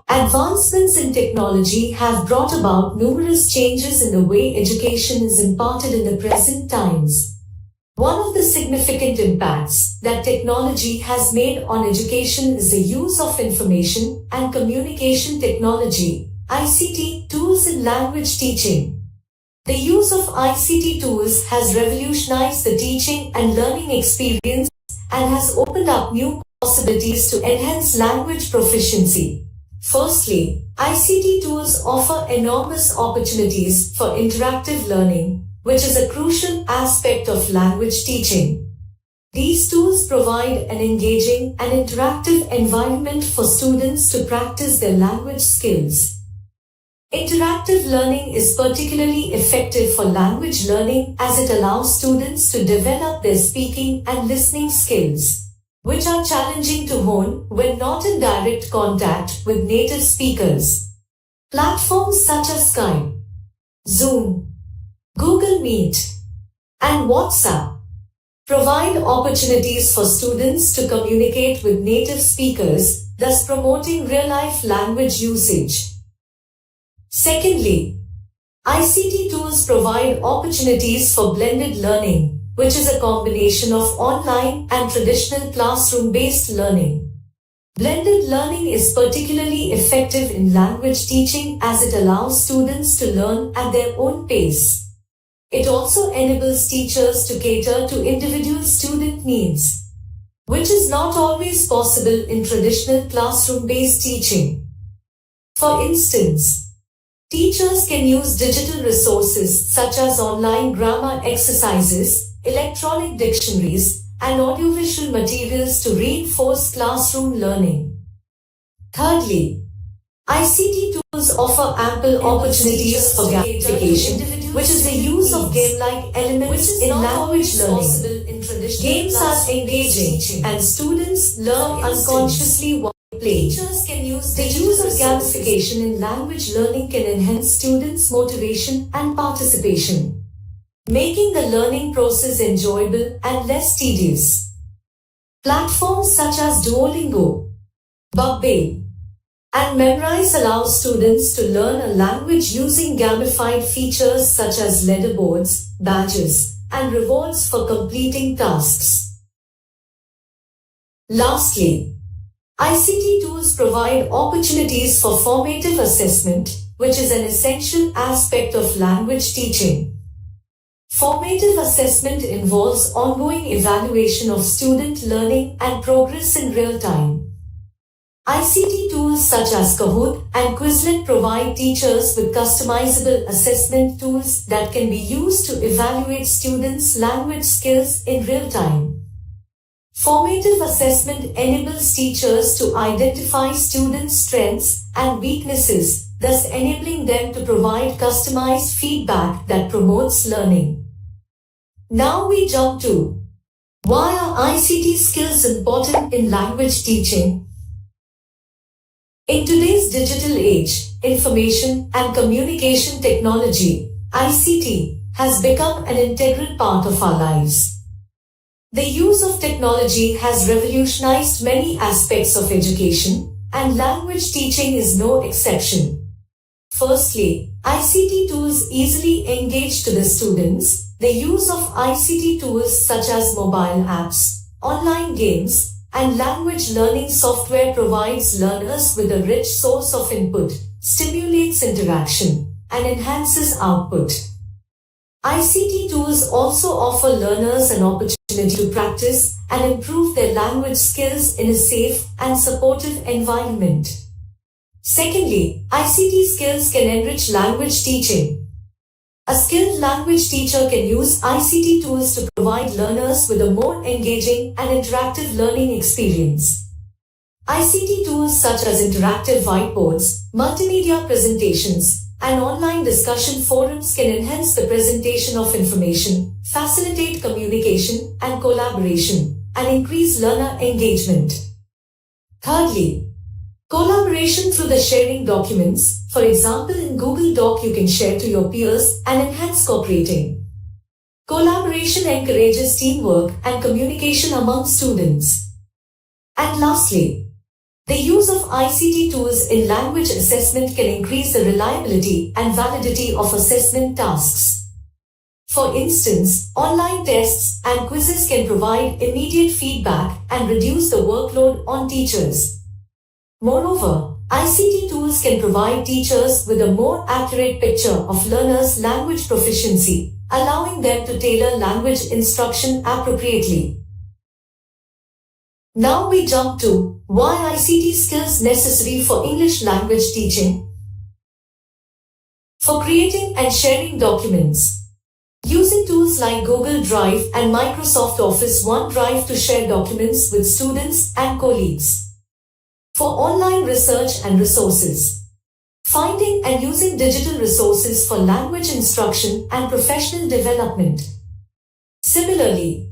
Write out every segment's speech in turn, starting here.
Advancements in technology have brought about numerous changes in the way education is imparted in the present times. One of the significant impacts that technology has made on education is the use of information and communication technology, ICT, tools in language teaching. The use of ICT tools has revolutionized the teaching and learning experience and has opened up new possibilities to enhance language proficiency. Firstly, ICT tools offer enormous opportunities for interactive learning, which is a crucial aspect of language teaching. These tools provide an engaging and interactive environment for students to practice their language skills. Interactive learning is particularly effective for language learning as it allows students to develop their speaking and listening skills, which are challenging to hone when not in direct contact with native speakers. Platforms such as Skype, Zoom, Google Meet, and WhatsApp provide opportunities for students to communicate with native speakers, thus promoting real-life language usage. Secondly, ICT tools provide opportunities for blended learning, which is a combination of online and traditional classroom-based learning. Blended learning is particularly effective in language teaching as it allows students to learn at their own pace. It also enables teachers to cater to individual student needs, which is not always possible in traditional classroom-based teaching. For instance, teachers can use digital resources such as online grammar exercises, electronic dictionaries, and audiovisual materials to reinforce classroom learning. Thirdly, ICT tools offer ample opportunities for gamification, which is the use of game-like elements in language learning. Games are engaging, and students learn unconsciously while playing. The use of gamification in language learning can enhance students' motivation and participation, making the learning process enjoyable and less tedious. Platforms such as Duolingo, Babbel, and Memrise allow students to learn a language using gamified features such as leaderboards, badges, and rewards for completing tasks. Lastly, ICT tools provide opportunities for formative assessment, which is an essential aspect of language teaching. Formative assessment involves ongoing evaluation of student learning and progress in real time. ICT tools such as Kahoot and Quizlet provide teachers with customizable assessment tools that can be used to evaluate students' language skills in real time. Formative assessment enables teachers to identify students' strengths and weaknesses, thus enabling them to provide customized feedback that promotes learning. Now we jump to why are ICT skills important in language teaching? In today's digital age, information and communication technology, ICT, has become an integral part of our lives. The use of technology has revolutionized many aspects of education, and language teaching is no exception. Firstly, ICT tools easily engage to the students. The use of ICT tools such as mobile apps, online games, and language learning software provides learners with a rich source of input, stimulates interaction, and enhances output. ICT tools also offer learners an opportunity to practice and improve their language skills in a safe and supportive environment. Secondly, ICT skills can enrich language teaching. A skilled language teacher can use ICT tools to provide learners with a more engaging and interactive learning experience. ICT tools such as interactive whiteboards, multimedia presentations, and online discussion forums can enhance the presentation of information, facilitate communication and collaboration, and increase learner engagement. Thirdly, collaboration through the sharing documents. For example, in Google Doc you can share to your peers and enhance cooperating. Collaboration encourages teamwork and communication among students. And lastly, The use of ICT tools in language assessment can increase the reliability and validity of assessment tasks. For instance, online tests and quizzes can provide immediate feedback and reduce the workload on teachers. Moreover, ICT tools can provide teachers with a more accurate picture of learners' language proficiency, allowing them to tailor language instruction appropriately. Now we jump to why ICT skills necessary for English language teaching. For creating and sharing documents. Using tools like Google Drive and Microsoft Office OneDrive to share documents with students and colleagues. For online research and resources. Finding and using digital resources for language instruction and professional development. Similarly,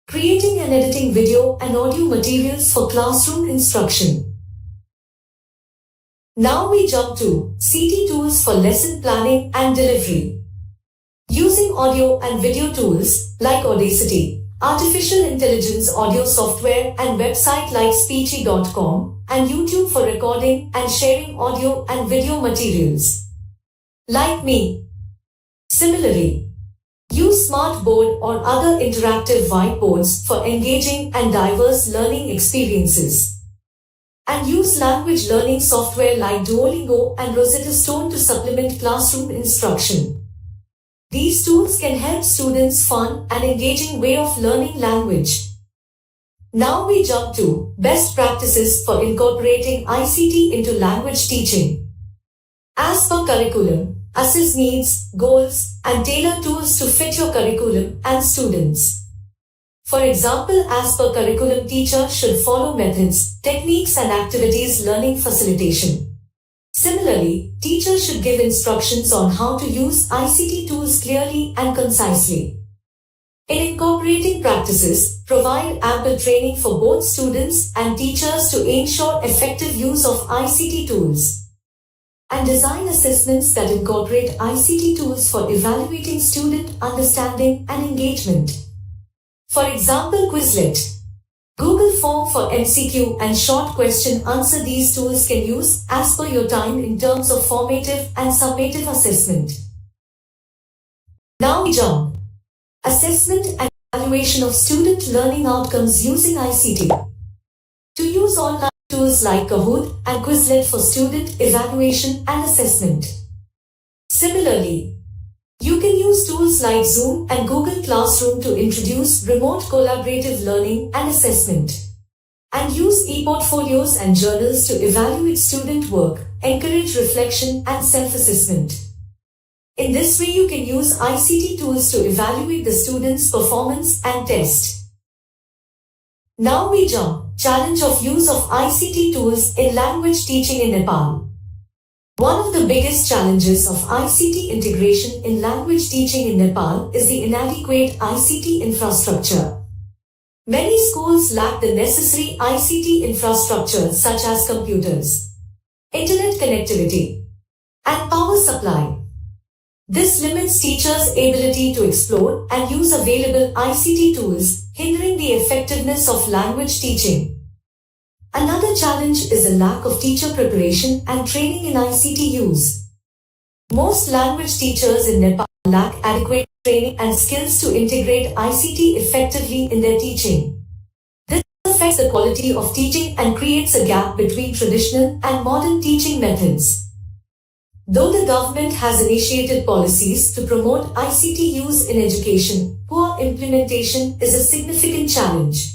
creating and editing video and audio materials for classroom instruction. Now we jump to CT tools for lesson planning and delivery. Using audio and video tools like Audacity, artificial intelligence audio software and website like Speechy.com and YouTube for recording and sharing audio and video materials. Like me. Similarly, use Smartboard or other interactive whiteboards for engaging and diverse learning experiences. And use language learning software like Duolingo and Rosetta Stone to supplement classroom instruction. These tools can help students fun and engaging way of learning language. Now we jump to best practices for incorporating ICT into language teaching. As per curriculum, assess needs, goals, and tailor tools to fit your curriculum and students. For example, as per curriculum, teacher should follow methods, techniques, and activities learning facilitation. Similarly, teachers should give instructions on how to use ICT tools clearly and concisely. In incorporating practices, provide ample training for both students and teachers to ensure effective use of ICT tools. And design assessments that incorporate ICT tools for evaluating student understanding and engagement. For example, Quizlet, Google Form for MCQ and short question answer. These tools can use as per your time in terms of formative and summative assessment. Now we jump. Assessment and evaluation of student learning outcomes using ICT. To use online tools like Kahoot and Quizlet for student evaluation and assessment. Similarly, you can use tools like Zoom and Google Classroom to introduce remote collaborative learning and assessment. And use e-portfolios and journals to evaluate student work, encourage reflection and self-assessment. In this way, you can use ICT tools to evaluate the student's performance and test. Now we jump. Challenge of use of ICT tools in language teaching in Nepal. One of the biggest challenges of ICT integration in language teaching in Nepal is the inadequate ICT infrastructure. Many schools lack the necessary ICT infrastructure such as computers, internet connectivity, and power supply. This limits teachers' ability to explore and use available ICT tools, hindering the effectiveness of language teaching. Another challenge is the lack of teacher preparation and training in ICT use. Most language teachers in Nepal lack adequate training and skills to integrate ICT effectively in their teaching. This affects the quality of teaching and creates a gap between traditional and modern teaching methods. Though the government has initiated policies to promote ICT use in education, poor implementation is a significant challenge.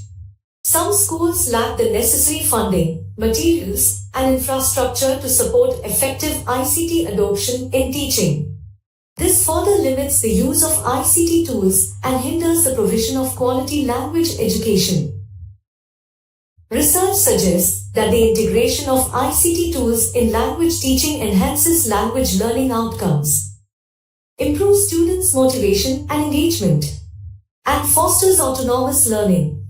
Some schools lack the necessary funding, materials, and infrastructure to support effective ICT adoption in teaching. This further limits the use of ICT tools and hinders the provision of quality language education. Research suggests that the integration of ICT tools in language teaching enhances language learning outcomes, improves students' motivation and engagement, and fosters autonomous learning.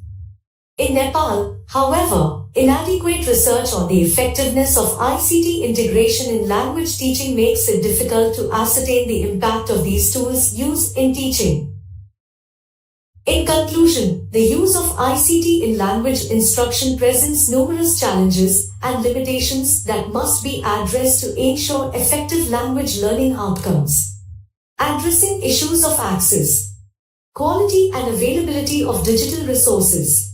In Nepal, however, inadequate research on the effectiveness of ICT integration in language teaching makes it difficult to ascertain the impact of these tools used in teaching. In conclusion, the use of ICT in language instruction presents numerous challenges and limitations that must be addressed to ensure effective language learning outcomes. Addressing issues of access, quality and availability of digital resources,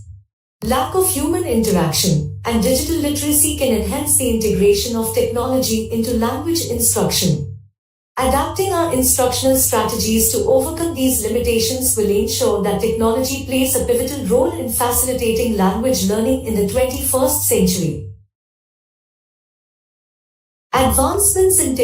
lack of human interaction, and digital literacy can enhance the integration of technology into language instruction. Adapting our instructional strategies to overcome these limitations will ensure that technology plays a pivotal role in facilitating language learning in the 21st century. Advancements in technology